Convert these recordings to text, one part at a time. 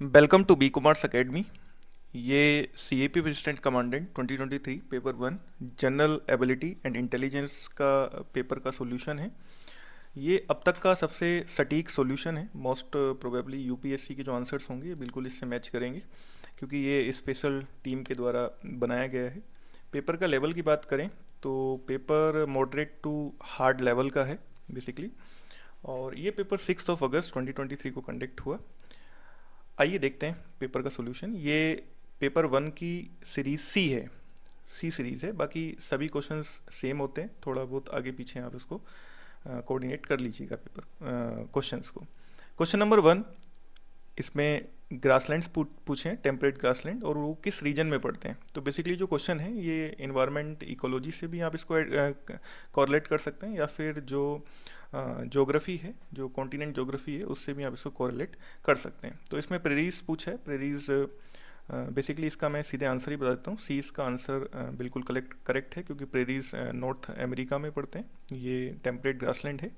Welcome to B Kumars academy. ये C A P assistant commandant 2023 paper one general ability and intelligence का paper का solution है। ये अब तक का सबसे सटीक सॉल्यूशन है। मोस्ट प्रोबेबली यूपीएससी के जो आंसर्स होंगे ये बिल्कुल इससे मैच करेंगे, क्योंकि ये स्पेशल टीम के द्वारा बनाया गया है। पेपर का लेवल की बात करें तो paper moderate to hard level का है बेसिकली। और ये पेपर 6 अगस्त 2023 को कंडक्ट हुआ। आइए देखते हैं पेपर का सॉल्यूशन। ये पेपर वन की सीरीज सी है, सी सीरीज है। बाकी सभी क्वेश्चंस सेम होते हैं, थोड़ा बहुत आगे पीछे आप इसको कोऑर्डिनेट कर लीजिएगा पेपर क्वेश्चंस को। क्वेश्चन नंबर वन, इसमें ग्रासलैंड्स पूछे हैं, टेम्परेट ग्रासलैंड, और वो किस रीजन में पड़ते हैं। तो बेसिकली जो क्वेश्चन है ये इन्वायरमेंट इकोलॉजी से भी आप इसको कॉरलेट कर सकते हैं, या फिर जो ज्योग्राफी है, जो कॉन्टिनेंट ज्योग्राफी है, उससे भी आप इसको कॉरलेट कर सकते हैं। तो इसमें प्रेरीज पूछा है। प्रेरीज बेसिकली इसका मैं सीधे आंसर ही बता देता हूँ। सी इसका आंसर बिल्कुल करेक्ट है, क्योंकि प्रेरीज नॉर्थ अमेरिका में पड़ते हैं। ये टेम्परेट ग्रासलैंड है,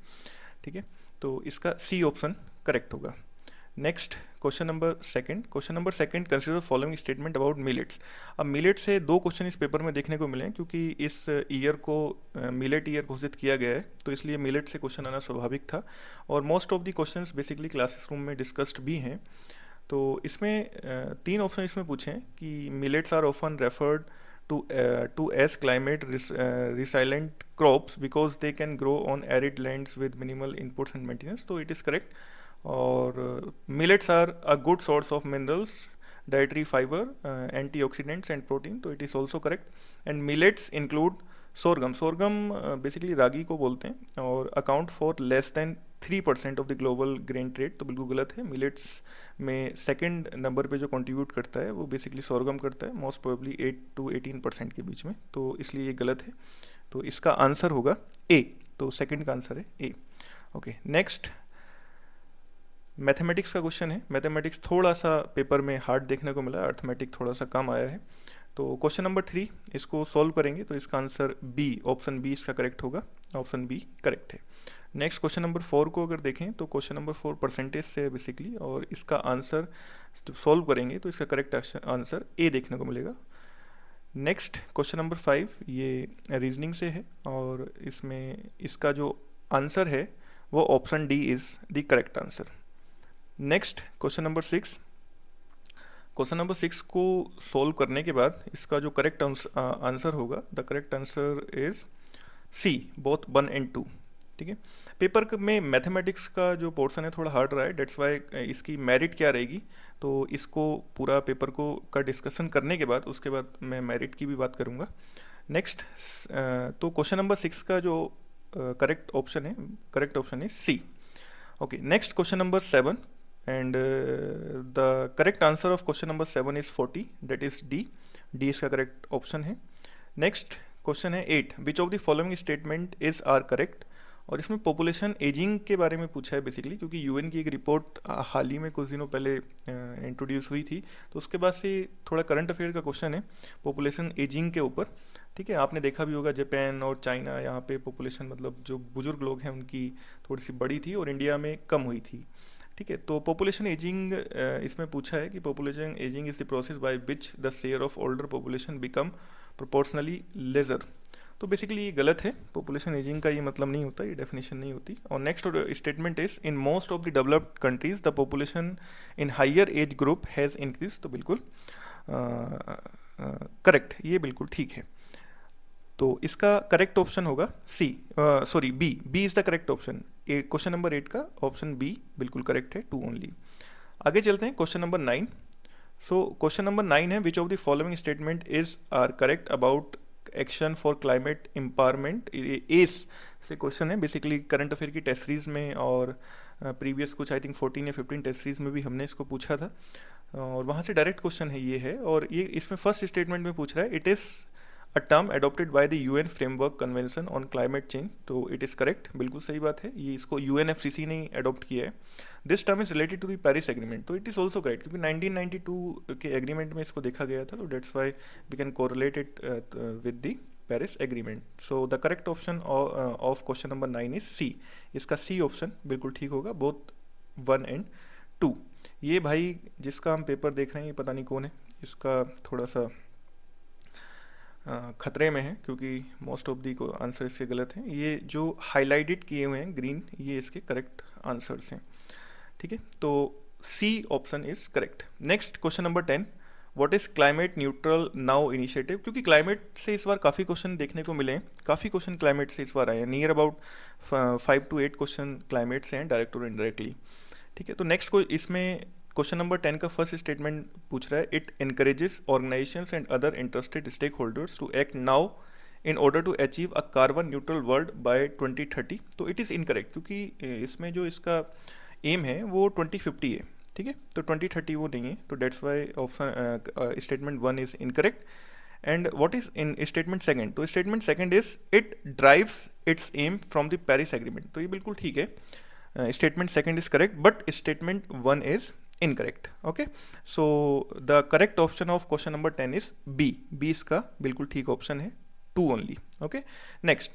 ठीक है। तो इसका सी ऑप्शन करेक्ट होगा। Next question number second, consider following statement about millets. अब मिलेट से दो क्वेश्चन इस पेपर में देखने को मिले हैं, क्योंकि इस ईयर को मिलेट ईयर घोषित किया गया है, तो इसलिए मिलेट से क्वेश्चन आना स्वाभाविक था। और most of the questions basically classes room में डिस्कस्ड भी हैं। तो इसमें तीन ऑप्शन इसमें पूछे हैं कि millets are often referred to as climate resilient crops because they can grow on arid lands with minimal inputs and maintenance, तो it is correct। और millets are a good source of minerals, dietary fiber, antioxidants and protein, तो it is also correct। and millets include sorghum basically ragi को बोलते हैं, और account for less than 3% of the global grain trade, तो बिल्कुल गलत है। मिलेट्स में सेकंड नंबर पे जो कंट्रीब्यूट करता है वो बेसिकली सोरगम करता है, मोस्ट प्रोबेबली 8 to 18% के बीच में, तो इसलिए ये गलत है। तो इसका आंसर होगा ए, तो सेकंड का आंसर है ए। ओके, नेक्स्ट मैथमेटिक्स का क्वेश्चन है। मैथमेटिक्स थोड़ा सा पेपर में हार्ड देखने को मिला, अर्थमेटिक थोड़ा सा कम आया है। तो क्वेश्चन नंबर 3 इसको सॉल्व करेंगे, तो इसका आंसर बी, ऑप्शन बी इसका करेक्ट होगा। ऑप्शन बी करेक्ट है। नेक्स्ट क्वेश्चन नंबर 4 को अगर देखें तो क्वेश्चन नंबर 4 परसेंटेज से है बेसिकली, और इसका आंसर जब सॉल्व करेंगे तो इसका करेक्ट आंसर ए देखने को मिलेगा। नेक्स्ट क्वेश्चन नंबर 5 ये रीजनिंग से है, और इसमें इसका जो आंसर है वो option D is the correct answer. Next question number 6 को सॉल्व करने के बाद इसका जो करेक्ट आंसर होगा, the correct answer is C, both 1 and 2, ठीक है। पेपर में मैथमेटिक्स का जो पोर्शन है थोड़ा हार्ड रहा है, डेट्स वाई इसकी मेरिट क्या रहेगी, तो इसको पूरा पेपर को का डिस्कशन करने के बाद उसके बाद मैं मेरिट की भी बात करूँगा। नेक्स्ट तो क्वेश्चन नंबर 6 का जो करेक्ट ऑप्शन है C. Okay, next question number 7, and the correct answer of question number 7 is 40, that is D इसका करेक्ट ऑप्शन है। नेक्स्ट क्वेश्चन है 8, which of the following statement is are correct. और इसमें population ageing के बारे में पूछा है बेसिकली, क्योंकि यूएन की एक रिपोर्ट हाल ही में कुछ दिनों पहले इंट्रोड्यूस हुई थी, तो उसके बाद से थोड़ा करंट अफेयर का क्वेश्चन है पॉपुलेशन एजिंग के ऊपर, ठीक है। आपने देखा भी होगा जापान और चाइना, यहाँ पे पॉपुलेशन मतलब जो बुजुर्ग लोग हैं उनकी थोड़ी सी बड़ी थी और इंडिया में कम हुई थी, ठीक है। तो पॉपुलेशन एजिंग इसमें पूछा है कि population ageing is the process by which the share of older population become proportionally larger. तो बेसिकली ये गलत है, पॉपुलेशन एजिंग का ये मतलब नहीं होता, ये डेफिनेशन नहीं होती। और next statement is in most of the developed countries the population in higher age group has increase, तो बिल्कुल करेक्ट, ये बिल्कुल ठीक है। तो इसका करेक्ट ऑप्शन होगा B is the correct option. Question number 8 का ऑप्शन बी बिल्कुल करेक्ट है, 2 ओनली। आगे चलते हैं question number 9। So question number 9 है, which of the following statement is are correct about action for climate empowerment. एस से क्वेश्चन है बेसिकली करंट अफेयर की टेस्ट सीरीज में, और प्रीवियस कुछ आई थिंक 14 या 15 टेस्ट सीरीज में भी हमने इसको पूछा था, और वहाँ से डायरेक्ट क्वेश्चन है ये है। और ये इसमें फर्स्ट स्टेटमेंट में पूछ रहा है, it is a term adopted by the UN framework convention on climate change, तो इट इज़ करेक्ट, बिल्कुल सही बात है। ये इसको यूएनएफसीसी ने अडोप्ट किया है। This term is related to the Paris agreement, तो इट इज़ ऑल्सो करेक्ट, क्योंकि 1992 के एग्रीमेंट में इसको देखा गया था, तो that's why we can correlate it with the Paris agreement. So the correct option of question number 9 is C, इसका सी ऑप्शन बिल्कुल ठीक होगा, बोथ 1 and 2। ये भाई जिसका हम पेपर देख रहे हैं ये पता नहीं कौन है, इसका थोड़ा सा खतरे में है क्योंकि मोस्ट ऑफ दी को आंसर इसके गलत हैं। ये जो हाईलाइटेड किए हुए हैं ग्रीन, ये इसके करेक्ट आंसर्स हैं। ठीक है, तो C option is correct. Next question number 10, what is climate neutral now initiative. क्योंकि क्लाइमेट से इस बार काफ़ी क्वेश्चन देखने को मिले हैं, काफ़ी क्वेश्चन क्लाइमेट से इस बार आए हैं, near about 5 to 8 question climate से हैं, डायरेक्ट और इनडायरेक्टली। ठीक है, तो नेक्स्ट को इसमें क्वेश्चन नंबर 10 का फर्स्ट स्टेटमेंट पूछ रहा है, it encourages organisations and other interested stakeholders to act now in order to achieve a carbon neutral world by 2030। तो इट इज़ इनकरेक्ट क्योंकि इसमें जो इसका एम है वो 2050 है। ठीक है, तो 2030 वो नहीं है, तो that's why option statement 1 is incorrect. And what is in statement second, तो statement second is it drives its aim from the Paris agreement. तो ये बिल्कुल ठीक है, statement second is correct but statement 1 is incorrect. Okay, so the correct option of question number 10 is B. B इसका बिल्कुल ठीक option है, 2 only. Okay, next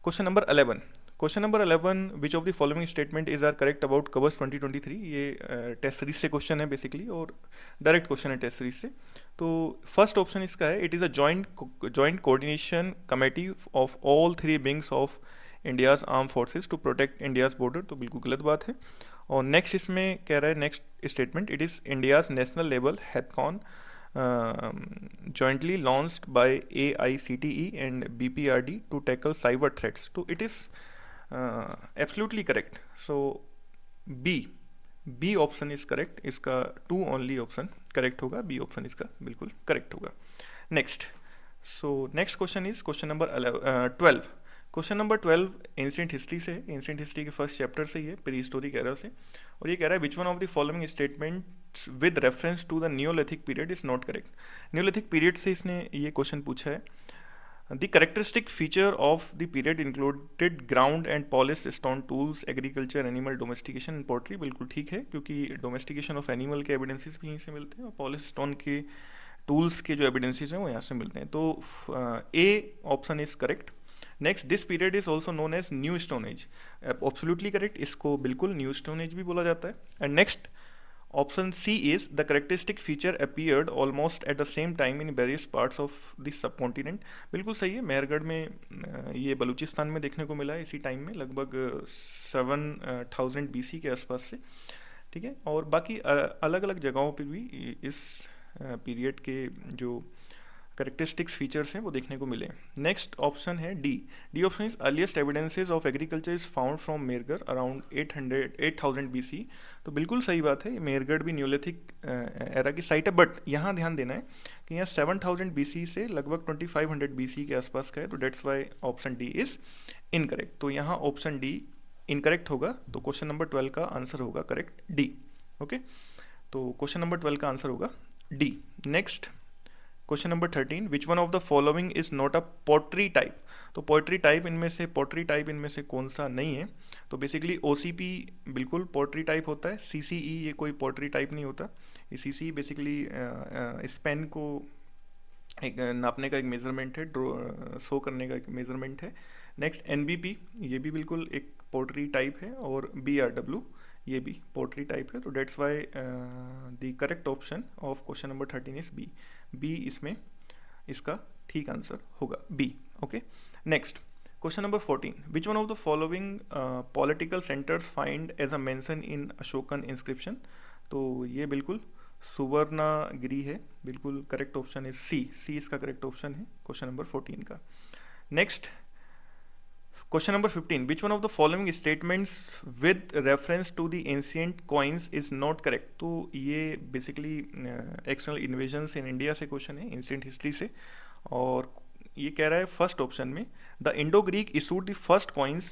question number 11। Question number 11, which of the following statement is are correct about covers 2023। ये test series से question है basically और direct question है test series से। तो फर्स्ट ऑप्शन इसका है, it is a joint coordination committee of all 3 wings of India's arm forces to protect India's border. तो बिल्कुल गलत बात है। और नेक्स्ट इसमें कह रहा है, next statement, it is India's national level हैथकॉन jointly launched by AICTE and BPRD to tackle cyber threats. So it is absolutely correct. So B option is correct. इसका 2 only option correct होगा, B option इसका बिल्कुल correct होगा। Next, so next question is question number 12। Question number 12 ancient history से, ancient history के first chapter से, ये pre historic era से, और ये कह रहा है which one of the following statements with reference to the Neolithic period is not correct. Neolithic period से इसने ये क्वेश्चन पूछा है, the characteristic feature of the period included ground and polish stone tools, agriculture, animal domestication and poultry. बिल्कुल ठीक है क्योंकि डोमेस्टिकेशन ऑफ एनिमल के एविडेंसेस भी यहीं से मिलते हैं और पॉलिश स्टोन के टूल्स के जो एविडेंसेस हैं वो यहाँ से मिलते हैं। तो A option is correct. Next, this period is also known as new stone age. Absolutely correct, इसको बिल्कुल न्यू स्टोन एज भी बोला जाता है। And next option C is the characteristic feature appeared almost at the same time in various parts of the subcontinent. बिल्कुल सही है, मेहरगढ़ में ये बलूचिस्तान में देखने को मिला है इसी टाइम में, लगभग 7000 BC के आसपास से। ठीक है, और बाकी अलग अलग जगहों पर भी इस पीरियड के जो करेक्टरिस्टिक्स फीचर्स हैं वो देखने को मिले। नेक्स्ट ऑप्शन है D option is earliest evidences of agriculture is found from Mehrgarh around 8000 BC। तो बिल्कुल सही बात है, मेहरगढ़ भी न्यूलिथिक एरा की साइट है, बट यहाँ ध्यान देना है कि यहाँ 7000 BC से लगभग 2500 BC के आसपास का है, तो that's why option D is incorrect. तो यहाँ ऑप्शन डी इनकरेक्ट होगा, तो क्वेश्चन नंबर 12 का आंसर होगा करेक्ट डी। ओके, तो क्वेश्चन नंबर 12 का आंसर होगा D. Next question number 13, which one of the following is not a pottery type. तो पोट्री टाइप इनमें से कौन सा नहीं है। तो बेसिकली OCP बिल्कुल पोट्री टाइप होता है, CCE ये कोई पोट्री टाइप नहीं होता। ये CCE बेसिकली स्पेन को एक नापने का एक मेजरमेंट है, शो करने का एक मेजरमेंट है। नेक्स्ट NBP ये भी बिल्कुल एक पोट्री टाइप है, और BRW ये भी पोट्री टाइप है। तो that's why the correct option of question number 13 is B इसमें इसका ठीक आंसर होगा B. Okay, next question number 14, which one of the following political centres find as a mention in Ashokan inscription. तो ये बिल्कुल सुवर्णागिरी है, बिल्कुल करेक्ट ऑप्शन इज सी इसका करेक्ट ऑप्शन है क्वेश्चन नंबर 14 का। Next question number 15, which one of the following statements with reference to the ancient coins is not correct. तो ये basically external invasions in India से question है, ancient history से, और ये कह रहा है फर्स्ट ऑप्शन में the Indo Greek issued the first coins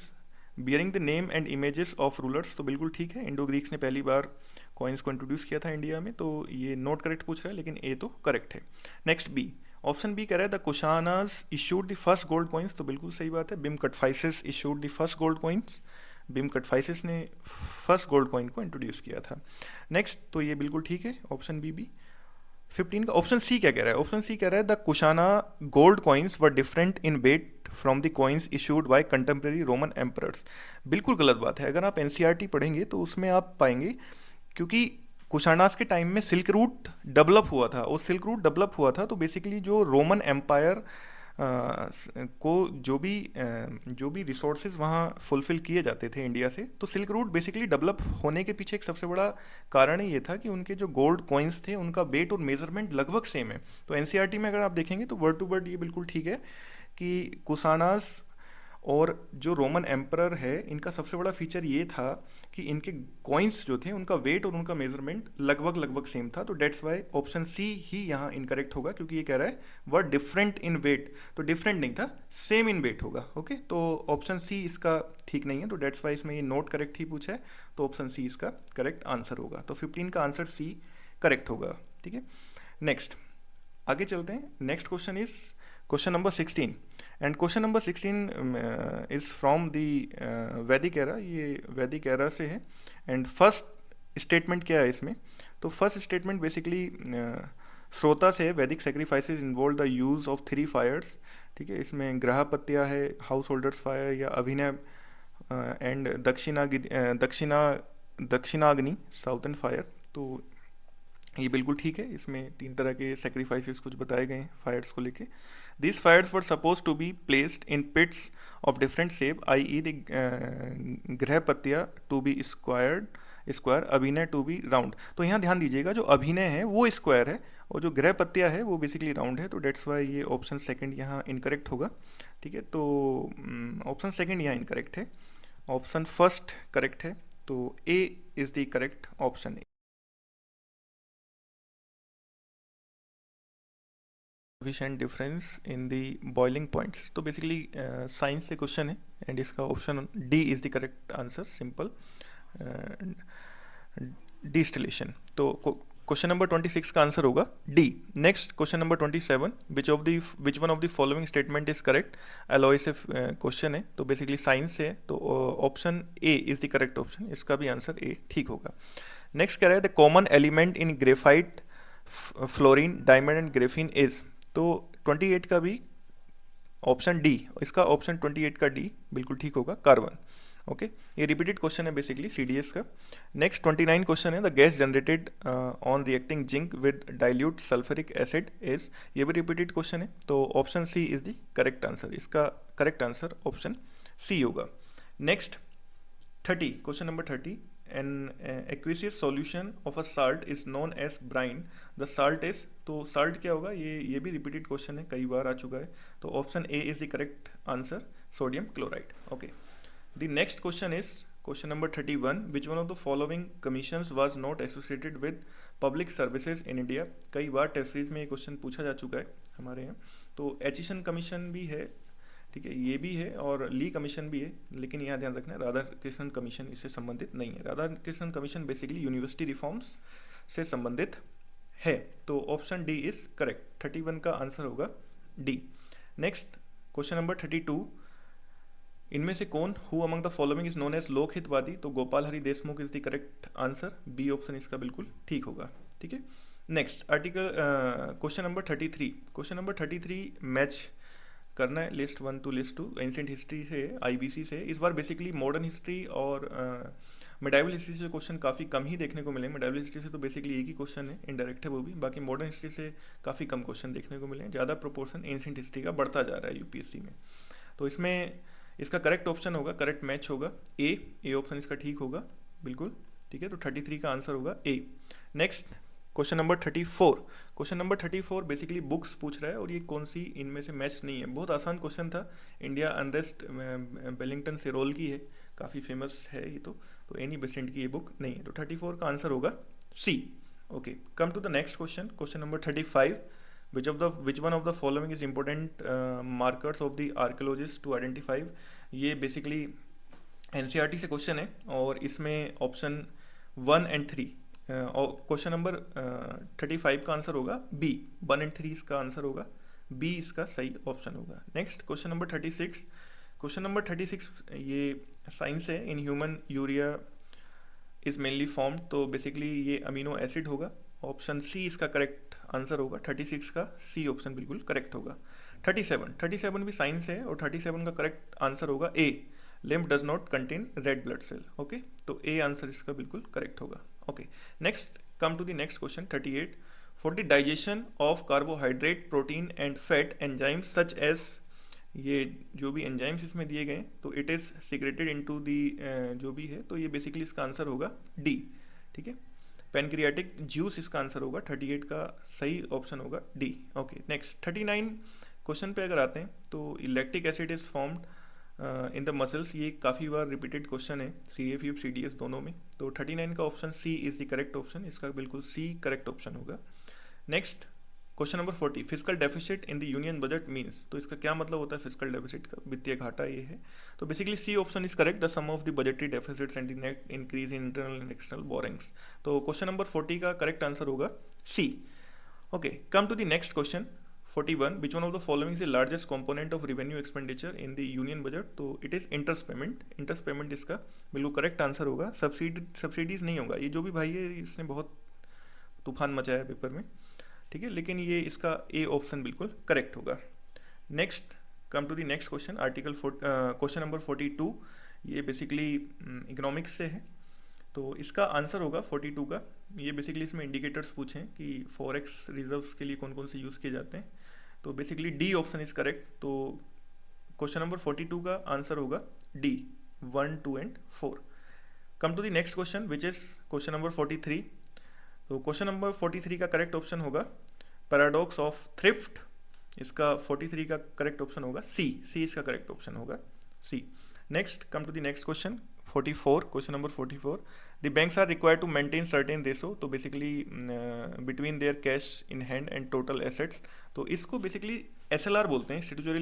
bearing the name and images of rulers. तो बिल्कुल ठीक है, इंडो ग्रीक्स ने पहली बार कॉइन्स को इंट्रोड्यूस किया था इंडिया में, तो ये नॉट करेक्ट पूछ रहा है, लेकिन ए तो करेक्ट है। नेक्स्ट बी ऑप्शन बी कह रहा है the Kushanas issued the first gold coins. तो बिल्कुल सही बात है, Vima Kadphises issued the first gold coins. Vima Kadphises ने फर्स्ट गोल्ड कॉइन को इंट्रोड्यूस किया था। नेक्स्ट, तो ये बिल्कुल ठीक है, ऑप्शन बी 15 का। ऑप्शन सी क्या कह रहा है, ऑप्शन सी कह रहा है the Kushana gold coins were different in weight from the coins issued by contemporary Roman emperors. बिल्कुल गलत बात है, अगर आप NCERT पढ़ेंगे तो उसमें आप पाएंगे, क्योंकि कुशाणास के टाइम में सिल्क रूट डेवलप हुआ था, और सिल्क रूट डेवलप हुआ था तो बेसिकली जो रोमन एम्पायर को जो भी रिसोर्सेज वहाँ फुलफिल किए जाते थे इंडिया से, तो सिल्क रूट बेसिकली डेवलप होने के पीछे एक सबसे बड़ा कारण ही ये था कि उनके जो गोल्ड कॉइन्स थे उनका वेट और मेजरमेंट लगभग सेम है। तो एनसीईआरटी में अगर आप देखेंगे तो वर्ड टू वर्ड ये बिल्कुल ठीक है कि कुशाणास और जो रोमन एम्परर है इनका सबसे बड़ा फीचर ये था कि इनके कॉइन्स जो थे उनका वेट और उनका मेजरमेंट लगभग लगभग सेम था। तो डेट्स वाई ऑप्शन सी ही यहाँ इनकरेक्ट होगा, क्योंकि ये कह रहा है वर्ड डिफरेंट इन वेट, तो डिफरेंट नहीं था, सेम इन वेट होगा। ओके, तो ऑप्शन सी इसका ठीक नहीं है, तो डेट्स वाई इसमें ये नोट करेक्ट ही पूछा है, तो ऑप्शन सी इसका करेक्ट आंसर होगा। तो 15 का आंसर सी करेक्ट होगा। ठीक है, नेक्स्ट आगे चलते हैं। Next question is question number 16, and question number 16 is from the वैदिक एरा, ये वैदिक एरा से है। एंड फर्स्ट स्टेटमेंट क्या है इसमें, तो फर्स्ट स्टेटमेंट बेसिकली श्रोता से है, Vedic sacrifices involve the use of 3 fires. ठीक है, इसमें ग्रहपत्या है, हाउस होल्डर्स फायर या अभिनय, एंड दक्षिणाग्नि साउथर्न फायर। तो ये बिल्कुल ठीक है, इसमें 3 तरह के सेक्रीफाइसेस कुछ बताए गए हैं फायर्स को लेके। These fires were supposed to be placed in pits of different shape, i.e. the grahapatya to be square, अभिनय to be round। तो यहाँ ध्यान दीजिएगा, जो अभिनय है वो स्क्वायर है और जो ग्रहपत्या है वो बेसिकली राउंड है, तो डेट्स वाई ये ऑप्शन सेकंड यहाँ इनकरेक्ट होगा। ठीक है, तो ऑप्शन सेकंड यहाँ इनकरेक्ट है, ऑप्शन फर्स्ट करेक्ट है, तो A is the correct option. Coefficient difference in the boiling points, तो बेसिकली साइंस से क्वेश्चन है एंड इसका option D is the correct answer, simple distillation. तो क्वेश्चन नंबर 26 का आंसर होगा D. Next question number 27, which one of the following statement is correct. Alloy से question है, तो बेसिकली साइंस से, तो option A is the correct option, इसका भी आंसर ए ठीक होगा। नेक्स्ट कह रहा है the common element in graphite, fluorine, diamond and Graafian is, तो 28 का भी ऑप्शन डी, इसका ऑप्शन 28 का डी बिल्कुल ठीक होगा, कार्बन। ओके, ये रिपीटेड क्वेश्चन है बेसिकली सीडीएस का। नेक्स्ट 29 क्वेश्चन है the gas generated on reacting zinc with dilute sulphuric acid is, ये भी रिपीटेड क्वेश्चन है, तो option C is the correct answer, इसका करेक्ट आंसर ऑप्शन सी होगा। Next 30, question number 30, an aqueous solution of a salt is known as brine, the salt is, तो salt क्या होगा, ये भी रिपीटेड क्वेश्चन है, कई बार आ चुका है, तो option A is the correct answer, sodium chloride. Okay, the next question is question number 31, which one of the following commissions was not associated with public services in India. कई बार test series में ये क्वेश्चन पूछा जा चुका है हमारे यहाँ, तो एचिसन कमीशन भी है, ठीक है, ये भी है, और ली कमीशन भी है, लेकिन यहाँ ध्यान रखना है राधा कृष्णन कमीशन इससे संबंधित नहीं है। Radha Krishnan commission basically university reforms से संबंधित है, तो ऑप्शन डी इज करेक्ट, 31 का आंसर होगा डी। नेक्स्ट क्वेश्चन नंबर 32, इनमें से कौन who among the following is known as Lokhitwadi, तो Gopal Hari Deshmukh is the correct answer, B option इसका बिल्कुल ठीक होगा। ठीक है, next article question number 33, question number 33 match करना है list 1 to list 2, ancient history से, आईबीसी से। इस बार बेसिकली मॉडर्न हिस्ट्री और मिडाइवल हिस्ट्री से क्वेश्चन काफ़ी कम ही देखने को मिले। मिडाइवल हिस्ट्री से तो बेसिकली एक ही क्वेश्चन है, इनडायरेक्ट है वो भी, बाकी मॉडर्न हिस्ट्री से काफ़ी कम क्वेश्चन देखने को मिले हैं, ज़्यादा प्रोपोर्शन एंशिएंट हिस्ट्री का बढ़ता जा रहा है यूपीएससी में। तो इसमें इसका करेक्ट ऑप्शन होगा, करेक्ट मैच होगा ए ऑप्शन इसका ठीक होगा बिल्कुल। ठीक है, तो 33 का आंसर होगा A. Next question number 34, question number 34 basically books पूछ रहा है, और ये कौन सी इनमें से मैच नहीं है। बहुत आसान क्वेश्चन था, इंडिया अनरेस्ट बेलिंगटन सेरोल की है, काफ़ी फेमस है ये, तो एनी बेसेंट की ये बुक नहीं है, तो 34 का आंसर होगा C. Okay, come to the next question, question number 35, which one of the following is important markers of the archaeologist to identify. ये बेसिकली एनसीईआरटी से क्वेश्चन है, और इसमें ऑप्शन 1 एंड 3, और क्वेश्चन नंबर 35 का आंसर होगा B, 1 and 3 इसका answer होगा बी, इसका सही ऑप्शन होगा। Next question number 36, question number 36 ये साइंस है, in human urea is mainly formed, तो बेसिकली ये अमीनो एसिड होगा, ऑप्शन सी इसका करेक्ट आंसर होगा, 36 का सी ऑप्शन बिल्कुल करेक्ट होगा। 37 भी साइंस है, और 37 का करेक्ट आंसर होगा A, lymph does not contain red blood cell. Okay, तो ए आंसर इसका बिल्कुल करेक्ट होगा। Okay, next come to the next question 38. For the digestion of carbohydrate, protein and fat, enzymes such as, ये जो भी enzymes इसमें दिए गए तो it is secreted into the, जो भी है तो ये बेसिकली इसका आंसर होगा डी. ठीक है, पैनक्रियाटिक जूस इसका आंसर होगा. 38 का सही ऑप्शन होगा डी. ओके, नेक्स्ट 39 क्वेश्चन पे अगर आते हैं तो lactic acid is formed in the muscles. ये काफ़ी बार रिपीटेड क्वेश्चन है CAF CDS दोनों में. तो 39 का option C is the correct option. इसका बिल्कुल सी करेक्ट ऑप्शन होगा. Next question number 40. Fiscal deficit in the union budget means. तो इसका क्या मतलब होता है फिजिकल डेफिसिट का? वित्तीय घाटा ये है. तो basically C option is correct, the sum of the budgetary deficits and the net increase in internal and external borrowings. तो क्वेश्चन नंबर 40 का करेक्ट आंसर होगा C. Okay, come to the next question 41. Which one of the following is the largest component of revenue expenditure in the union budget? तो it is interest payment. Interest payment इसका बिल्कुल correct answer होगा. Subsidies नहीं होगा. ये जो भी भाई है इसने बहुत तूफान मचाया पेपर में, ठीक है, लेकिन ये इसका ए ऑप्शन बिल्कुल करेक्ट होगा. Next come to the next question article question number 42. ये बेसिकली इकोनॉमिक्स से है. तो इसका आंसर होगा 42 का. ये बेसिकली इसमें इंडिकेटर्स पूछें कि फॉरेक्स रिजर्व्स के लिए कौन कौन से यूज़ किए जाते हैं. तो basically D option is correct. तो क्वेश्चन नंबर 42 का आंसर होगा D 1, 2 and 4. Come to the next question which is question number 43. तो क्वेश्चन नंबर 43 का करेक्ट ऑप्शन होगा पैराडॉक्स ऑफ थ्रिफ्ट. इसका 43 का करेक्ट ऑप्शन होगा सी. सी इसका करेक्ट ऑप्शन होगा C. Next come to the next question 44. Question number 44. The banks are required to maintain certain ratio. तो basically between their cash in hand and total assets. तो इसको basically SLR बोलते हैं, statutory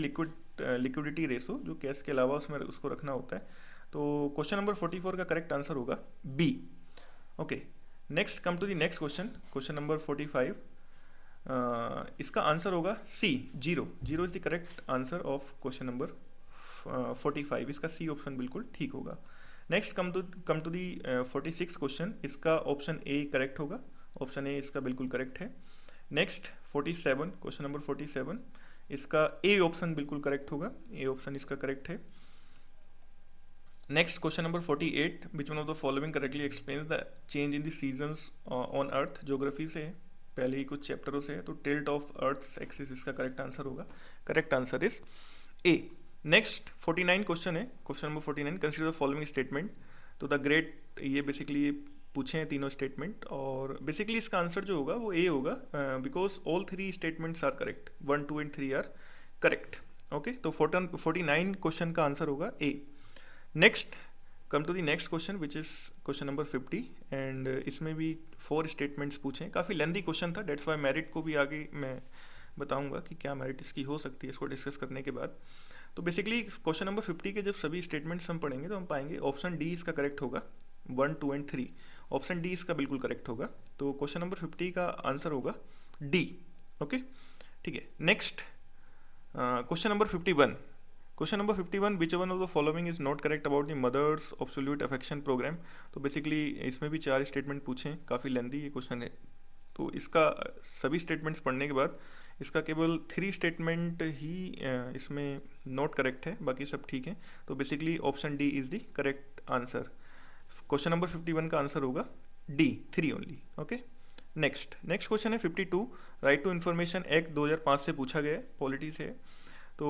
liquidity ratio, जो cash के अलावा उसमें उसको रखना होता है. तो क्वेश्चन नंबर 44 का करेक्ट आंसर होगा B. Okay, next come to the next question. Question number 45. इसका आंसर होगा C 0. 0 is the correct answer of question number 45. इसका सी ऑप्शन बिल्कुल ठीक होगा. Next come to the 46 question. इसका ऑप्शन ए करेक्ट होगा. Option A इसका बिल्कुल करेक्ट है. नेक्स्ट 47. Question number 47. इसका ए ऑप्शन बिल्कुल करेक्ट होगा. ए ऑप्शन इसका करेक्ट है. Next question number 48. Which one of the following correctly explains the change in the seasons on earth. Geography से है, पहले ही कुछ चैप्टरों से है. तो टिल्ट ऑफ अर्थ एक्सिस इसका करेक्ट आंसर होगा. Correct answer is A. Next 49 question है. Question number 49. Consider the following statement. तो द ग्रेट, ये बेसिकली ये पूछे हैं तीनों स्टेटमेंट, और बेसिकली इसका आंसर जो होगा वो ए होगा, because all 3 statements are correct. 1, 2 and 3 are correct. Okay, तो 49 क्वेश्चन का आंसर होगा A. Next come to the next question which is question number 50. And इसमें भी 4 स्टेटमेंट्स पूछे हैं. काफ़ी लेंदी क्वेश्चन था, डेट्स वाई मेरिट को भी आगे मैं बताऊंगा कि क्या मेरिट इसकी हो सकती है इसको डिस्कस करने के बाद. तो बेसिकली क्वेश्चन नंबर 50 के जब सभी स्टेटमेंट्स हम पढ़ेंगे तो हम पाएंगे ऑप्शन डी इसका करेक्ट होगा. 1, 2 एंड 3 ऑप्शन डी इसका बिल्कुल करेक्ट होगा. तो क्वेश्चन नंबर 50 का आंसर होगा डी. ओके, ठीक है. Next question number 51. Question number 51. Which one of the following is not correct about the mothers absolute affection programme. तो बेसिकली इसमें भी 4 स्टेटमेंट पूछे हैं. काफ़ी लेंदी ये क्वेश्चन है. तो इसका सभी स्टेटमेंट्स पढ़ने के बाद इसका केवल 3 स्टेटमेंट ही इसमें नॉट करेक्ट है, बाकी सब ठीक है. तो basically option D is the correct answer. Question number 51 का आंसर होगा D 3 only. Okay, next question है 52. राइट टू इन्फॉर्मेशन एक्ट 2005 से पूछा गया है, पॉलिटी से. तो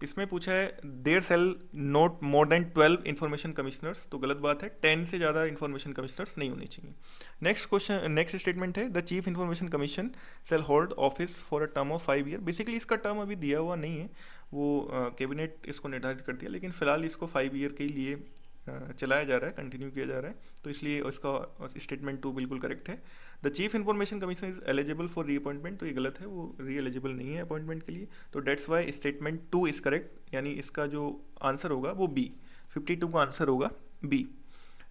इसमें पूछा है there shall not more than 12 information commissioners. तो गलत बात है, 10 से ज़्यादा इन्फॉर्मेशन कमिश्नर्स नहीं होने चाहिए. नेक्स्ट स्टेटमेंट है the chief information commission shall hold office for a term of 5 year. Basically इसका टर्म अभी दिया हुआ नहीं है, वो कैबिनेट इसको निर्धारित करती है, लेकिन फिलहाल इसको 5 ईयर के लिए चलाया जा रहा है, कंटिन्यू किया जा रहा है. तो इसलिए इसका स्टेटमेंट 2 बिल्कुल करेक्ट है. The chief information commission is eligible for री अपॉइंटमेंट. तो ये गलत है, वो री एलिजिबल नहीं है अपॉइंटमेंट के लिए. तो that's Y statement 2 is correct, यानी इसका जो आंसर होगा वो बी. 52 का आंसर होगा B.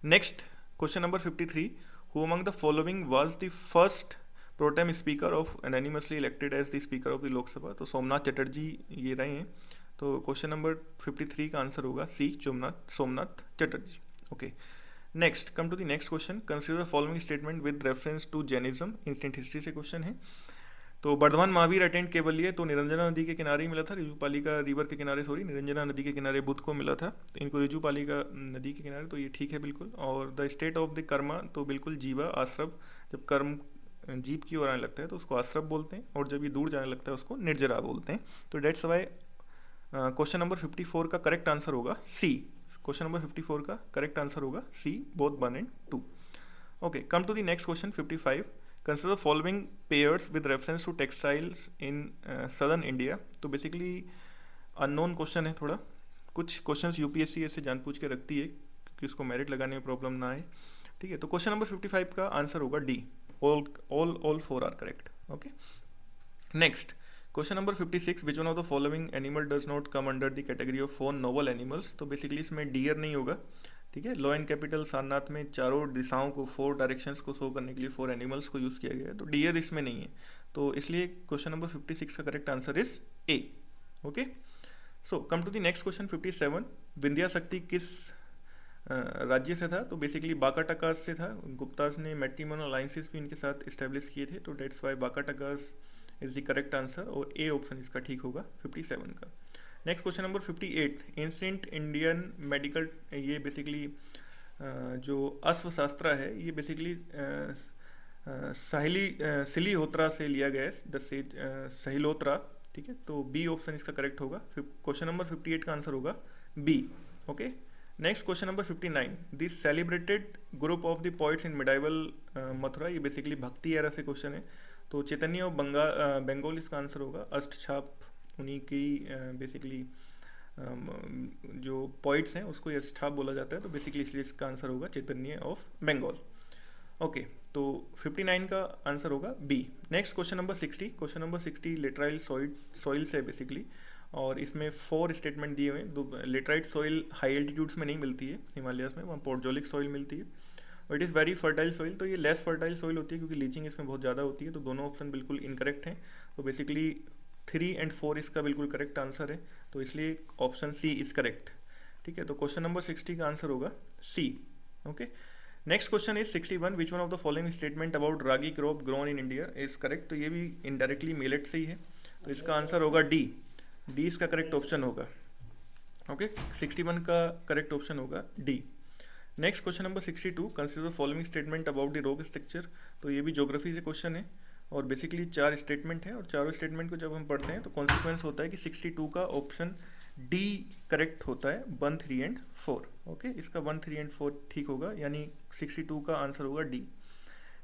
Next question number 53. Who among the following was the first pro tem speaker of anonymously elected as the speaker of the Lok Sabha. तो सोमनाथ चटर्जी ये रहे हैं. तो क्वेश्चन नंबर 53 का आंसर होगा C Somnath Chatterjee. Okay, next come to the next question. Consider the following statement with reference to Jainism. Instant history से question है. तो बर्धमान महावीर अटेंड केवल लिए तो निरंजना नदी के किनारे ही मिला था, रिजुपालिका रिवर के किनारे, सॉरी निरंजना नदी के किनारे बुध को मिला था, तो इनको रिजुपालिका नदी के किनारे, तो ये ठीक है बिल्कुल। और the state of the Karma, तो बिल्कुल जीवा आश्रव, जब कर्म जीव की ओर आने लगता है तो उसको आश्रव बोलते हैं, और जब ये दूर जाने लगता है उसको निर्जरा बोलते हैं। तो डेट्स वाई क्वेश्चन नंबर 54 का करेक्ट आंसर होगा सी। क्वेश्चन नंबर 54 का करेक्ट आंसर होगा C, both 1 and 2। Okay, come to the next question 55। Consider following pairs with reference to textiles in southern India. तो बेसिकली अननोन क्वेश्चन है थोड़ा, कुछ questions UPSC ऐसे जानबूझ के रखती है क्योंकि उसको मेरिट लगाने में प्रॉब्लम ना आए, ठीक है। तो क्वेश्चन नंबर 55 का आंसर होगा D, all 4 are correct. Okay, next question number 56, which one of the following animal does not come under the category of 4 noble animals. तो बेसिकली इसमें डियर नहीं होगा, ठीक है। लॉ एंड कैपिटल सारनाथ में चारों दिशाओं को, 4 डायरेक्शंस को शो करने के लिए 4 एनिमल्स को यूज़ किया गया है, तो डियर इसमें नहीं है, तो इसलिए क्वेश्चन नंबर 56 का correct answer is A. Okay, so come to the next question 57। Vindhya Shakti किस राज्य से था। तो बेसिकली बाका टकास से था। गुप्तास ने मैट्रिमोनियल अलायंसेस भी इनके साथ इस्टेब्लिश किए थे, तो that's why Vakatakas is the correct answer, और ए ऑप्शन इसका ठीक होगा 57 का। Next question number 58। Ancient Indian medical, ये बेसिकली जो अश्वशास्त्र है ये बेसिकली सिलीहोत्रा से लिया गया है, द सहिलोत्रा, ठीक है। तो बी ऑप्शन इसका करेक्ट होगा। क्वेश्चन नंबर 58 का आंसर होगा B. Okay, next question number 59। This celebrated group of the poets in medieval Mathura, ये बेसिकली भक्ति एरा से क्वेश्चन है, तो चैतन्य ऑफ बंगाल इसका आंसर होगा। अष्टछाप उन्हीं की बेसिकली जो पॉइंट्स हैं उसको अष्टछाप बोला जाता है, तो बेसिकली इसलिए इसका आंसर होगा चैतन्य ऑफ बंगाल। ओके, तो 59 का आंसर होगा B. Next question number 60। Question number 60 laterite soil से बेसिकली, और इसमें 4 स्टेटमेंट दिए हुए हैं। लेटराइट सॉइल हाई एल्टीट्यूड्स में नहीं मिलती है, हिमालयस में, वहाँ पोर्जोलिक सॉइल मिलती है। और it is very fertile soil, तो ये लेस फर्टाइल सॉइल होती है क्योंकि लीचिंग इसमें बहुत ज़्यादा होती है, तो दोनों ऑप्शन बिल्कुल इनकरेक्ट हैं। तो बेसिकली 3 and 4 इसका बिल्कुल करेक्ट आंसर है, तो इसलिए ऑप्शन सी इज करेक्ट, ठीक है। तो क्वेश्चन नंबर 60 का आंसर होगा C. Okay, next question is 61। Which one of the following statement about ragi crop grown in India is correct. तो ये भी इनडायरेक्टली मिलेट से ही है, तो इसका आंसर होगा डी। डी इसका करेक्ट ऑप्शन होगा। ओके, 61 का करेक्ट ऑप्शन होगा D. Next question number 62। Consider the following statement about the rock structure. तो ये भी ज्योग्राफी से क्वेश्चन है, और बेसिकली 4 स्टेटमेंट हैं, और चारों स्टेटमेंट को जब हम पढ़ते हैं तो कॉन्सिक्वेंस होता है कि 62 का ऑप्शन डी करेक्ट होता है, 1, 3 and 4। ओके, इसका 1, 3 and 4 ठीक होगा, यानी 62 का आंसर होगा D.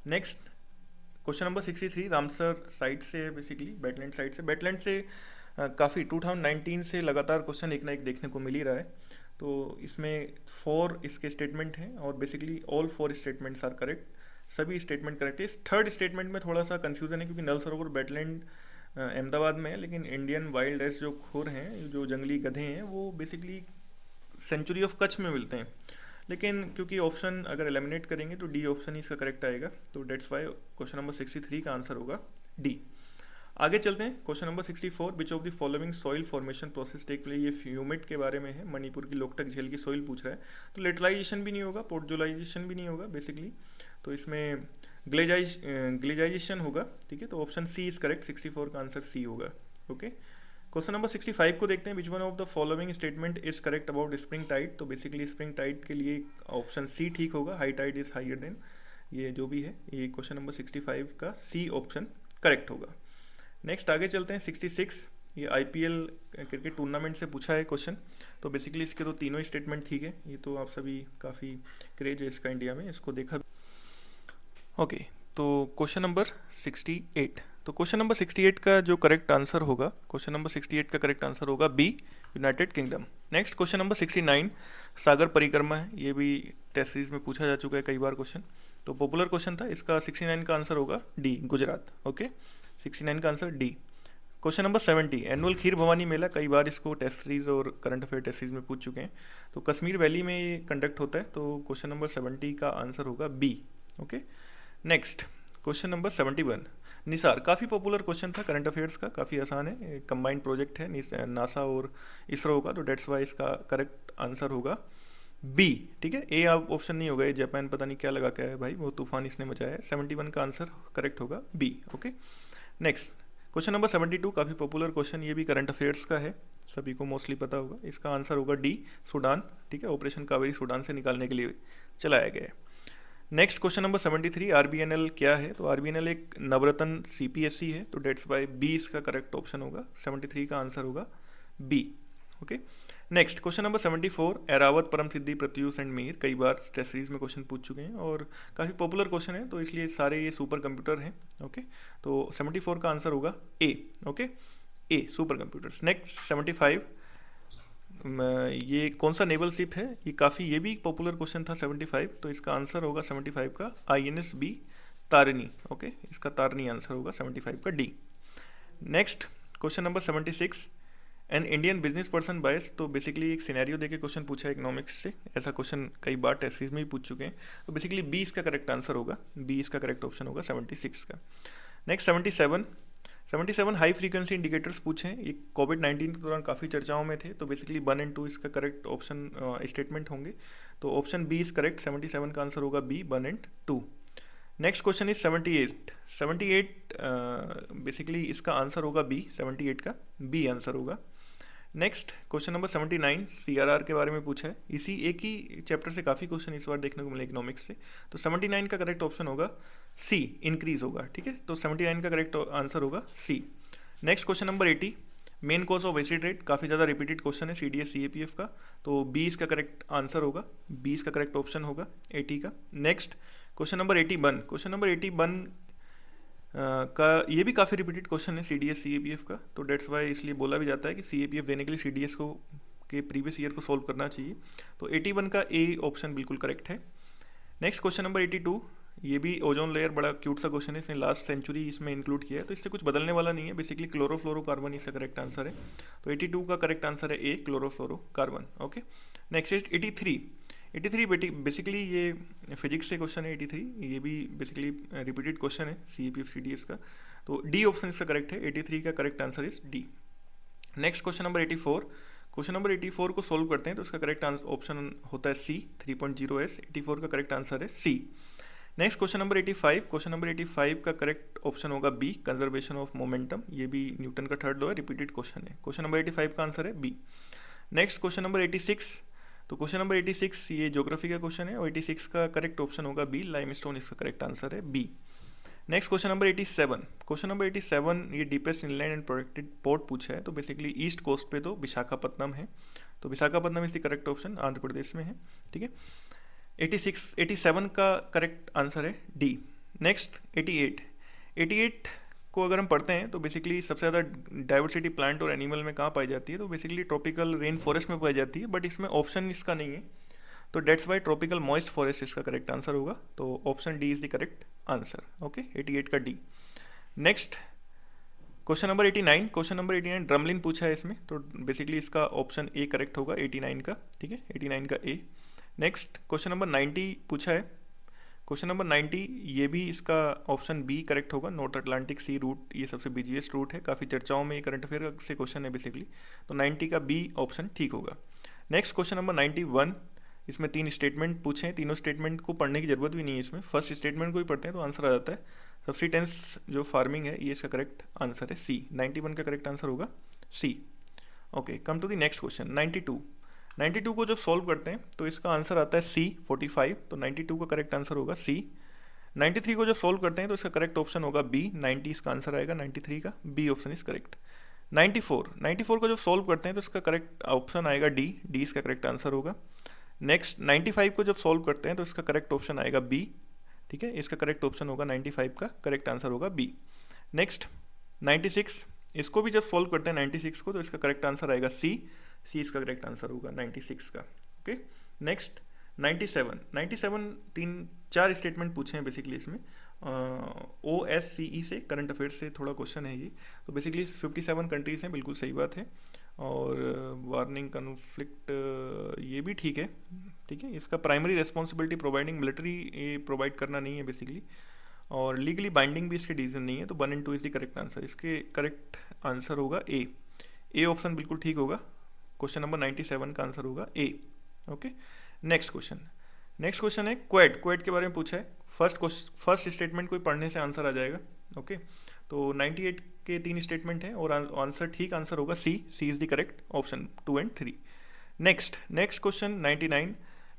Next question number 63। Ramsar site से है, बेसिकली वेटलैंड साइट से। वेटलैंड से काफ़ी 2019 से लगातार क्वेश्चन एक ना एक देखने को मिल ही रहा है, तो इसमें 4 इसके स्टेटमेंट हैं, और basically all 4 statements are correct, सभी स्टेटमेंट करेक्ट है। इस थर्ड स्टेटमेंट में थोड़ा सा कंफ्यूजन है क्योंकि नल सरोवर वेटलैंड अहमदाबाद में है, लेकिन इंडियन वाइल्ड एस जो खुर हैं, जो जंगली गधे हैं, वो बेसिकली सेंचुरी ऑफ कच्छ में मिलते हैं। लेकिन क्योंकि ऑप्शन अगर एलिमिनेट करेंगे तो डी ऑप्शन ही इसका करेक्ट आएगा, तो डेट्स वाई क्वेश्चन नंबर 63 का आंसर होगा डी। आगे चलते हैं, question number 64। Which of the following soil formation process take place. ये फ्यूमिट के बारे में है, मणिपुर की लोकटक झील की सॉइल पूछ रहा है, तो लेटराइजेशन भी नहीं होगा, पोर्टजोलाइजेशन भी नहीं होगा बेसिकली, तो इसमें ग्लेजाइजेशन होगा, ठीक है। तो ऑप्शन सी इज करेक्ट, 64 का आंसर सी होगा। ओके, क्वेश्चन नंबर 65 को देखते हैं। Which one of the following statement is correct about spring tide. तो बेसिकली स्प्रिंग टाइड के लिए ऑप्शन सी ठीक होगा, high tide is higher than, ये जो भी है, ये क्वेश्चन नंबर 65 का सी ऑप्शन करेक्ट होगा। नेक्स्ट आगे चलते हैं 66। ये आईपीएल क्रिकेट टूर्नामेंट से पूछा है क्वेश्चन, तो बेसिकली इसके तो तीनों ही स्टेटमेंट ठीक है, ये तो आप सभी काफ़ी क्रेज है इसका इंडिया में, इसको देखा। ओके, तो क्वेश्चन नंबर 68। तो क्वेश्चन नंबर 68 का जो करेक्ट आंसर होगा, क्वेश्चन नंबर 68 का करेक्ट आंसर होगा B, united kingdom. Next question number 69। Sagar Parikrama है, ये भी टेस्ट सीरीज में पूछा जा चुका है कई बार क्वेश्चन, तो पॉपुलर क्वेश्चन था, इसका 69 का आंसर होगा डी, गुजरात। ओके, 69 का answer D. Question number 70। Annual Kheer Bhawani mela, कई बार इसको टेस्ट सीरीज और करंट अफेयर टेस्ट सीरीज में पूछ चुके हैं, तो कश्मीर वैली में ये कंडक्ट होता है, तो क्वेश्चन नंबर 70 का आंसर होगा B. Okay, next question number 71। NISAR, काफ़ी पॉपुलर क्वेश्चन था करंट अफेयर्स का, काफ़ी आसान है, कंबाइंड प्रोजेक्ट है नासा और इसरो का, तो डेट्स वाई इसका करेक्ट आंसर होगा बी, ठीक है। ए ऑप्शन नहीं होगा, ये जापान पता नहीं क्या लगा क्या है भाई, वो तूफान इसने मचाया है, 71 का आंसर करेक्ट होगा B. Okay, next question number 72 काफ़ी पॉपुलर क्वेश्चन, ये भी करंट अफेयर्स का है, सभी को मोस्टली पता होगा। इसका आंसर होगा डी, सूडान। ठीक है, ऑपरेशन कावेरी सूडान से निकालने के लिए चलाया गया है। नेक्स्ट क्वेश्चन नंबर 73, आरबीएनएल क्या है? तो आरबीएनएल एक नवरत्न सीपीएससी है, तो डेट्स बाय बी इसका करेक्ट ऑप्शन होगा। 73 का आंसर होगा B. Okay, next question number 74, Airawat Param Siddhi Pratyush and Mihir. कई बार टेस्ट सीरीज में क्वेश्चन पूछ चुके हैं और काफ़ी पॉपुलर क्वेश्चन है, तो इसलिए सारे ये सुपर कंप्यूटर हैं। ओके, तो 74 का आंसर होगा ए। ओके, ए सुपर कंप्यूटर्स। नेक्स्ट 75, ये कौन सा नेवल शिप है? ये भी पॉपुलर क्वेश्चन था 75, तो इसका आंसर होगा 75 का आईएनएस बी तारिणी। ओके, इसका तारिणी आंसर होगा 75 का D. Next question number 76, an Indian business person bias. तो बेसिकली एक सिनेरियो देके क्वेश्चन पूछा है इकोनॉमिक्स से, ऐसा क्वेश्चन कई बार टेस्ट सीरीज में भी पूछ चुके हैं, तो बेसिकली बी इसका करेक्ट आंसर होगा, बी इसका करेक्ट ऑप्शन होगा 76 का। नेक्स्ट 77 हाई फ्रीक्वेंसी इंडिकेटर्स पूछे हैं, ये कोविड-19 के दौरान काफ़ी चर्चाओं में थे, तो बेसिकली 1 एंड 2 इसका करेक्ट ऑप्शन स्टेटमेंट होंगे, तो ऑप्शन बी इज करेक्ट। 77 का आंसर होगा B, 1 and 2। Next question is 78 basically इसका आंसर होगा बी, 78 का बी आंसर होगा। नेक्स्ट क्वेश्चन नंबर 79, सीआरआर के बारे में पूछा है, इसी एक ही चैप्टर से काफ़ी क्वेश्चन इस बार देखने को मिले इकोनॉमिक्स से, तो 79 का करेक्ट ऑप्शन होगा सी, इंक्रीज होगा। ठीक है, तो 79 का करेक्ट आंसर होगा C. Next question number 80, main cause of acid rain, काफ़ी ज़्यादा रिपीटेड क्वेश्चन है सीडीएस सीएपीएफ का, तो 20 का करेक्ट आंसर होगा, 20 का करेक्ट ऑप्शन होगा 80 का। Next question number 81, question number 81 का ये भी काफ़ी रिपीटेड क्वेश्चन है सीडीएस सीएपीएफ का, तो डेट्स वाई इसलिए बोला भी जाता है कि सीएपीएफ देने के लिए सीडीएस को के प्रीवियस ईयर को सॉल्व करना चाहिए, तो 81 का ए ऑप्शन बिल्कुल करेक्ट है। नेक्स्ट क्वेश्चन नंबर 82, ये भी ओजोन लेयर, बड़ा क्यूट सा क्वेश्चन है, इसने लास्ट सेंचुरी इसमें इंक्लूड किया है, तो इससे कुछ बदलने वाला नहीं है, बेसिकली क्लोरोफ्लोरोकार्बन इसका करेक्ट आंसर है, तो 82 का करेक्ट आंसर है ए, क्लोरोफ्लोरोकार्बन। ओके, नेक्स्ट 83 बेसिकली ये फिजिक्स से क्वेश्चन है 83, ये भी बेसिकली रिपीटेड क्वेश्चन है सीईपीएफ सीडीएस का, तो डी ऑप्शन इसका करेक्ट है, 83 का correct answer is D. Next question number 84, question number 84 को सोल्व करते हैं तो इसका करेक्ट ऑप्शन होता है सी, 3.0s, 84 का करेक्ट आंसर है C. Next question number 85, question number 85 का करेक्ट ऑप्शन होगा बी, कंजर्वेशन ऑफ मोमेंटम, ये भी न्यूटन का थर्ड लॉ है, रिपीटेड क्वेश्चन है, क्वेश्चन नंबर 85 का आंसर है बी। नेक्स्ट क्वेश्चन नंबर 86, तो क्वेश्चन नंबर 86 ये ज्योग्राफी का क्वेश्चन है और 86 का करेक्ट ऑप्शन होगा बी, लाइमस्टोन इसका करेक्ट आंसर है B. Next question number 87, question number 87 ये deepest inland and protected port पूछा है, तो बेसिकली ईस्ट कोस्ट पे तो विशाखापट्टनम है, तो Visakhapatnam is the correct option, Andhra Pradesh में है। ठीक है, 87 का करेक्ट आंसर है डी। नेक्स्ट 88 को अगर हम पढ़ते हैं तो बेसिकली सबसे ज़्यादा डाइवर्सिटी प्लांट और एनिमल में कहाँ पाई जाती है, तो बेसिकली ट्रॉपिकल रेन फॉरेस्ट में पाई जाती है, बट इसमें ऑप्शन इसका नहीं है, तो that's Y tropical moist forest इसका करेक्ट आंसर होगा, तो option D is the correct answer. Okay, 88 का D. Next question number 89, question number 89 drumlin पूछा है इसमें, तो बेसिकली इसका ऑप्शन ए करेक्ट होगा 89 का। ठीक है, 89 का ए। नेक्स्ट क्वेश्चन नंबर 90 पूछा है, क्वेश्चन नंबर 90 ये भी इसका ऑप्शन बी करेक्ट होगा, नॉर्थ अटलांटिक सी रूट, ये सबसे बिजीएस्ट रूट है, काफ़ी चर्चाओं में ये करंट अफेयर से क्वेश्चन है बेसिकली, तो 90 का बी ऑप्शन ठीक होगा। नेक्स्ट क्वेश्चन नंबर 91, इसमें 3 स्टेटमेंट पूछे हैं, तीनों स्टेटमेंट को पढ़ने की जरूरत भी नहीं है इसमें, फर्स्ट स्टेटमेंट को ही पढ़ते हैं तो आंसर आ जाता है, सब्सिस्टेंस जो फार्मिंग है ये इसका करेक्ट आंसर है सी, 91 का करेक्ट आंसर होगा C. Okay, come to the next question 92 को जब सॉल्व करते हैं तो इसका आंसर आता है सी, 45, तो 92 का करेक्ट आंसर होगा सी। 93 को जब सॉल्व करते हैं तो इसका करेक्ट ऑप्शन होगा बी, 90 इसका आंसर आएगा 93 का, बी ऑप्शन इज करेक्ट। 94 को जब सॉल्व करते हैं तो इसका करेक्ट ऑप्शन आएगा डी, डी इसका करेक्ट आंसर होगा। नेक्स्ट 95 को जब सॉल्व करते हैं तो इसका करेक्ट ऑप्शन आएगा बी, ठीक है, इसका करेक्ट ऑप्शन होगा 95 का करेक्ट आंसर होगा बी। नेक्स्ट 96, इसको भी जब सॉल्व करते हैं 96 को तो इसका करेक्ट आंसर आएगा सी, सी इसका करेक्ट आंसर होगा 96 का। ओके, नेक्स्ट 97 4 स्टेटमेंट पूछे हैं बेसिकली इसमें, OSCE से करंट अफेयर से थोड़ा क्वेश्चन है ये, तो बेसिकली 57 कंट्रीज हैं, बिल्कुल सही बात है, और वार्निंग कन्फ्लिक्ट ये भी ठीक है, ठीक है, इसका प्राइमरी रेस्पॉन्सिबिलिटी प्रोवाइडिंग मिलिट्री ये प्रोवाइड करना नहीं है बेसिकली, और लीगली बाइंडिंग भी इसके डिसीजन नहीं है, तो 1 and 2 is the correct answer, इसके करेक्ट आंसर होगा ए ऑप्शन बिल्कुल ठीक होगा, क्वेश्चन नंबर 97 का आंसर होगा ए। ओके, नेक्स्ट क्वेश्चन है क्वेड के बारे में पूछा है, फर्स्ट स्टेटमेंट को पढ़ने से आंसर आ जाएगा। ओके, तो 98 के 3 स्टेटमेंट हैं और आंसर ठीक आंसर होगा C is the correct option 2 and 3। Next question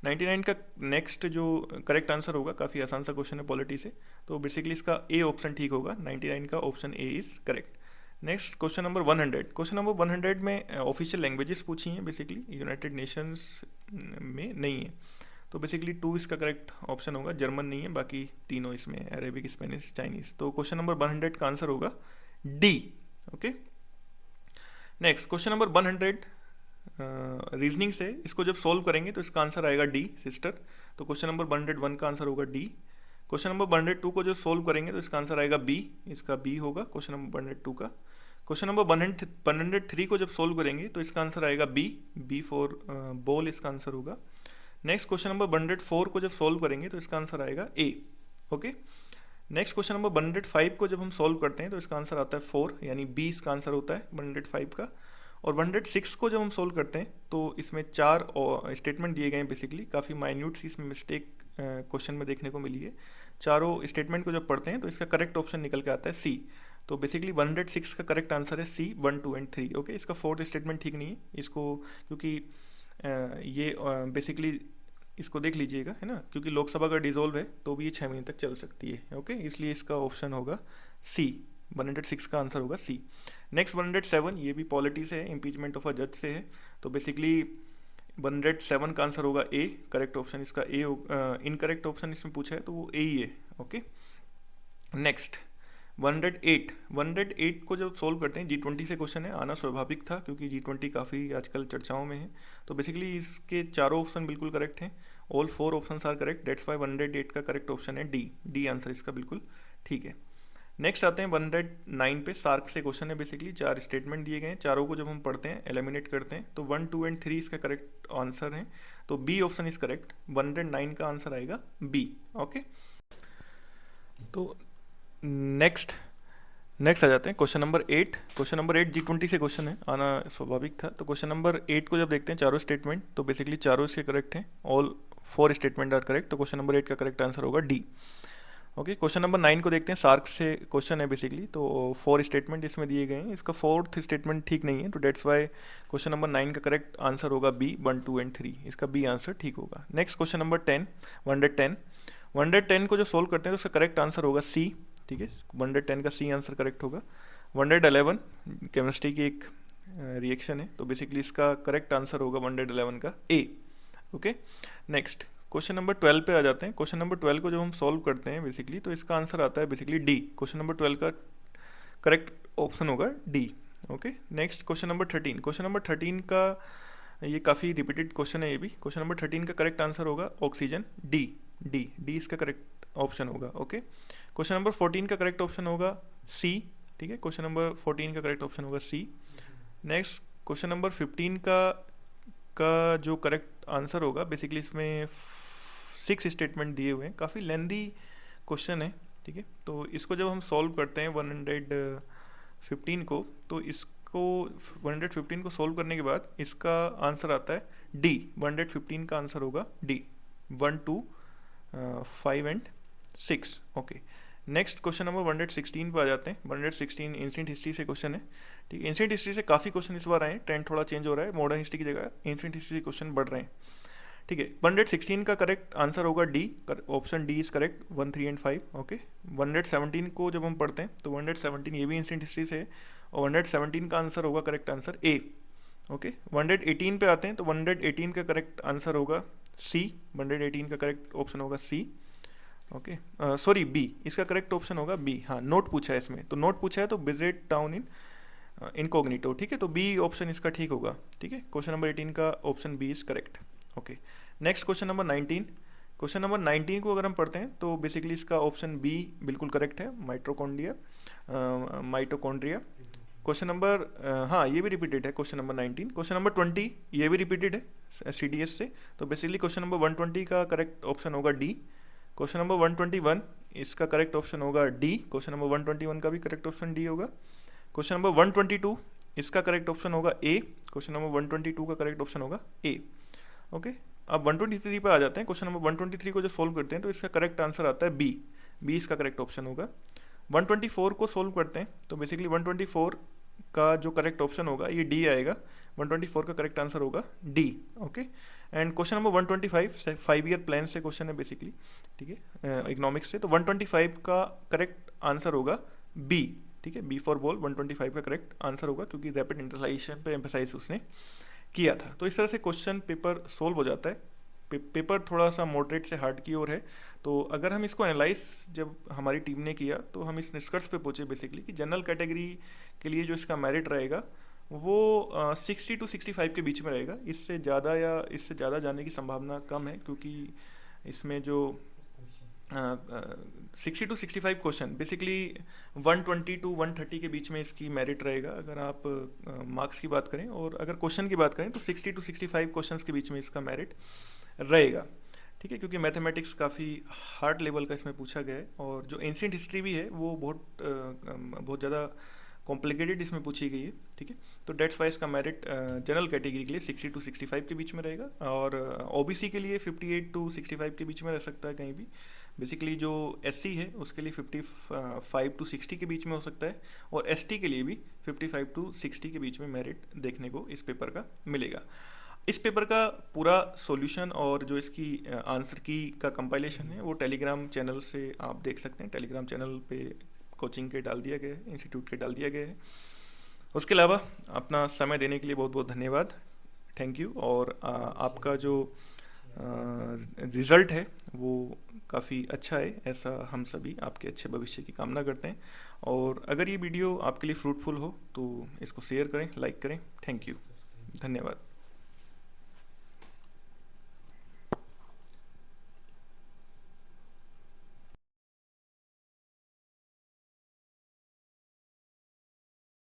99 का नेक्स्ट जो करेक्ट आंसर होगा, काफ़ी आसान सा क्वेश्चन है पॉलिटी से, तो बेसिकली इसका ए ऑप्शन ठीक होगा, 99 का option A is correct. Next question number 100। Question number 100 में ऑफिशियल लैंग्वेजेस पूछी हैं, बेसिकली यूनाइटेड नेशंस में नहीं है, तो बेसिकली 2 इसका करेक्ट ऑप्शन होगा, जर्मन नहीं है, बाकी तीनों इसमें अरेबिक, स्पेनिश, चाइनीज़। तो क्वेश्चन नंबर 100 का आंसर होगा D. Okay, next question number 100 reasoning से, इसको जब सॉल्व करेंगे तो इसका आंसर आएगा डी सिस्टर। तो क्वेश्चन नंबर 101 का आंसर होगा डी। क्वेश्चन नंबर 102 को जब सॉल्व करेंगे तो इसका आंसर आएगा बी, इसका बी होगा क्वेश्चन नंबर 102 का। क्वेश्चन नंबर 103 को जब सॉल्व करेंगे तो इसका आंसर आएगा बी फॉर बॉल, इसका आंसर होगा। नेक्स्ट क्वेश्चन नंबर 104 को जब सॉल्व करेंगे तो इसका आंसर आएगा ए। ओके, नेक्स्ट क्वेश्चन नंबर 105 को जब हम सॉल्व करते हैं तो इसका आंसर आता है 4, यानी बी इसका आंसर होता है 105 का। और 106 को जब हम सोल्व करते हैं तो इसमें 4 स्टेटमेंट दिए गए हैं, बेसिकली काफ़ी माइन्यूट सी इसमें मिस्टेक क्वेश्चन में देखने को मिली है। चारों स्टेटमेंट को जब पढ़ते हैं तो इसका करेक्ट ऑप्शन निकल के आता है सी। तो बेसिकली 106 का करेक्ट आंसर है सी 1, 2 एंड 3। ओके, इसका 4th स्टेटमेंट ठीक नहीं है, इसको क्योंकि ये बेसिकली इसको देख लीजिएगा, है ना, क्योंकि लोकसभा का डिसॉल्व है तो भी ये 6 महीने तक चल सकती है। ओके, इसलिए इसका ऑप्शन होगा सी, 106 का आंसर होगा सी। नेक्स्ट 107, ये भी पॉलिटी से है, इम्पीचमेंट ऑफ अ जज से है, तो बेसिकली 107 का आंसर होगा ए, करेक्ट ऑप्शन इसका ए। इनकरेक्ट ऑप्शन इसमें पूछा है तो वो ए ही है। ओके, नेक्स्ट 108 को जब सोल्व करते हैं, G20 से क्वेश्चन है, आना स्वाभाविक था क्योंकि G20 काफ़ी आजकल चर्चाओं में है। तो बेसिकली इसके चारों ऑप्शन बिल्कुल करेक्ट हैं, all 4 options are correct, that's why 108 का करेक्ट ऑप्शन है डी आंसर इसका बिल्कुल ठीक है। नेक्स्ट आते हैं 109 पे, सार्क से क्वेश्चन है, बेसिकली 4 स्टेटमेंट दिए गए हैं, चारों को जब हम पढ़ते हैं, एलिमिनेट करते हैं तो 1, 2 एंड 3 इसका करेक्ट आंसर है, तो बी ऑप्शन इज करेक्ट, 109 का आंसर आएगा बी। ओके, तो नेक्स्ट आ जाते हैं question number 8। Question number 8 G20 से क्वेश्चन है, आना स्वाभाविक था। तो क्वेश्चन नंबर 8 को जब देखते हैं, चारों स्टेटमेंट, तो बेसिकली चारों इसके करेक्ट हैं, ऑल 4 स्टेटमेंट आर करेक्ट, तो क्वेश्चन नंबर 8 का करेक्ट आंसर होगा डी। ओके, क्वेश्चन नंबर 9 को देखते हैं, सार्क से क्वेश्चन है बेसिकली, तो 4 स्टेटमेंट इसमें दिए गए हैं, इसका 4th स्टेटमेंट ठीक नहीं है, तो डेट्स वाई क्वेश्चन नंबर 9 का करेक्ट आंसर होगा बी, 1, 2 एंड 3, इसका बी आंसर ठीक होगा। नेक्स्ट क्वेश्चन नंबर 10, 110 को जो सोल्व करते हैं तो उसका करेक्ट आंसर होगा सी, ठीक है, 110 का सी आंसर करेक्ट होगा। 111 केमिस्ट्री की एक रिएक्शन है, तो बेसिकली इसका करेक्ट आंसर होगा 111 का ए। ओके, नेक्स्ट क्वेश्चन नंबर 12 पे आ जाते हैं। क्वेश्चन नंबर 12 को जब हम सॉल्व करते हैं बेसिकली, तो इसका आंसर आता है बेसिकली डी, क्वेश्चन नंबर 12 का करेक्ट ऑप्शन होगा D. Okay, next question number 13 का ये काफ़ी रिपीटेड क्वेश्चन है, ये भी क्वेश्चन नंबर 13 का करेक्ट आंसर होगा ऑक्सीजन, डी इसका करेक्ट ऑप्शन होगा। ओके, क्वेश्चन नंबर 14 का करेक्ट ऑप्शन होगा सी, ठीक है, क्वेश्चन नंबर 14 का करेक्ट ऑप्शन होगा सी। नेक्स्ट क्वेश्चन नंबर 15 का जो करेक्ट आंसर होगा, बेसिकली इसमें 6 स्टेटमेंट दिए हुए हैं, काफ़ी लेंदी क्वेश्चन है, ठीक है, तो इसको जब हम सॉल्व करते हैं 115 को, तो इसको 115 को सॉल्व करने के बाद इसका आंसर आता है डी, 115 का आंसर होगा D, 1, 2, 5 and 6। Okay, next question number 116 पे आ जाते हैं। 116 एंशिएंट हिस्ट्री से क्वेश्चन है, ठीक है, एंशिएंट हिस्ट्री से काफ़ी क्वेश्चन इस बार आए हैं, ट्रेंड थोड़ा चेंज हो रहा है, मॉडर्न हिस्ट्री की जगह एंशिएंट हिस्ट्री से क्वेश्चन बढ़ रहे हैं, ठीक है। 116 का करेक्ट आंसर होगा D, option D is correct, 1, 3 and 5। Okay, 117 को जब हम पढ़ते हैं तो 117 ये भी एंशिएंट हिस्ट्री से है, और 117 का आंसर होगा करेक्ट आंसर ए। ओके, 118 पे आते हैं, तो 118 का करेक्ट आंसर होगा सी, 118 का करेक्ट ऑप्शन होगा सी। ओके, सॉरी बी, इसका करेक्ट ऑप्शन होगा बी। हाँ, नोट पूछा है इसमें, तो नोट पूछा है तो विजिट टाउन इन इनकॉग्निटो, ठीक है, तो बी ऑप्शन इसका ठीक होगा, ठीक है, क्वेश्चन नंबर 18 का option B is correct. Okay, next question number 19। Question number 19 को अगर हम पढ़ते हैं तो बेसिकली इसका ऑप्शन बी बिल्कुल करेक्ट है, माइटोकॉन्ड्रिया। क्वेश्चन नंबर हाँ, ये भी रिपीटेड है क्वेश्चन नंबर 19। क्वेश्चन नंबर 20 ये भी रिपीटेड है CDS से, तो बेसिकली क्वेश्चन नंबर 120 का करेक्ट ऑप्शन होगा डी। क्वेश्चन नंबर 121 इसका करेक्ट ऑप्शन होगा डी, क्वेश्चन नंबर 121 का भी करेक्ट ऑप्शन डी होगा। क्वेश्चन नंबर 122 इसका करेक्ट ऑप्शन होगा ए, क्वेश्चन नंबर 122 का करेक्ट ऑप्शन होगा ए। ओके, अब 123 पे आ जाते हैं। क्वेश्चन नंबर 123 को जो सोल्व करते हैं तो इसका करेक्ट आंसर आता है बी इसका करेक्ट ऑप्शन होगा। 124 को सोल्व करते हैं तो बेसिकली 124 का जो करेक्ट ऑप्शन होगा ये डी आएगा। 124 का करेक्ट आंसर होगा D. Okay, and question number 125 5 year plan से क्वेश्चन है बेसिकली, ठीक है, इकोनॉमिक्स से। तो 125 का करेक्ट आंसर होगा बी, ठीक है, बी फॉर बॉल 125 का करेक्ट आंसर होगा, क्योंकि रैपिड इंटरलाइजेशन पे एम्फेसाइज उसने किया था। तो इस तरह से क्वेश्चन पेपर सोल्व हो जाता है। पेपर थोड़ा सा मॉडरेट से हार्ड की ओर है। तो अगर हम इसको एनालाइज जब हमारी टीम ने किया तो हम इस निष्कर्ष पे पहुंचे बेसिकली कि जनरल कैटेगरी के लिए जो इसका मेरिट रहेगा वो 60 to 65 के बीच में रहेगा। इससे ज़्यादा या इससे ज़्यादा जाने की संभावना कम है, क्योंकि इसमें जो 60 to 65 क्वेश्चन बेसिकली 120 to 130 के बीच में इसकी मेरिट रहेगा अगर आप मार्क्स की बात करें। और अगर क्वेश्चन की बात करें तो 60 to 65 क्वेश्चंस के बीच में इसका मेरिट रहेगा, ठीक है, क्योंकि मैथमेटिक्स काफ़ी हार्ड लेवल का इसमें पूछा गया है। और जो एंशिएंट हिस्ट्री भी है वो बहुत ज़्यादा कॉम्प्लिकेटेड इसमें पूछी गई है, ठीक है। तो डेट्स वाइज का मेरिट जनरल कैटेगरी के लिए 60 to 65 के बीच में रहेगा, और ओबीसी के लिए 58 to 65 के बीच में रह सकता है कहीं भी। बेसिकली जो एससी है उसके लिए 55 to 60 के बीच में हो सकता है, और एसटी के लिए भी 55 to 60 के बीच में मेरिट देखने को इस पेपर का मिलेगा। इस पेपर का पूरा सॉल्यूशन और जो इसकी आंसर की का कंपाइलेशन है वो टेलीग्राम चैनल से आप देख सकते हैं। टेलीग्राम चैनल पे कोचिंग के डाल दिया गया है, इंस्टीट्यूट के डाल दिया गया है। उसके अलावा अपना समय देने के लिए बहुत बहुत धन्यवाद, थैंक यू। और आपका जो रिज़ल्ट है वो काफ़ी अच्छा है, ऐसा हम सभी आपके अच्छे भविष्य की कामना करते हैं। और अगर ये वीडियो आपके लिए फ्रूटफुल हो तो इसको शेयर करें, लाइक करें। थैंक यू, धन्यवाद।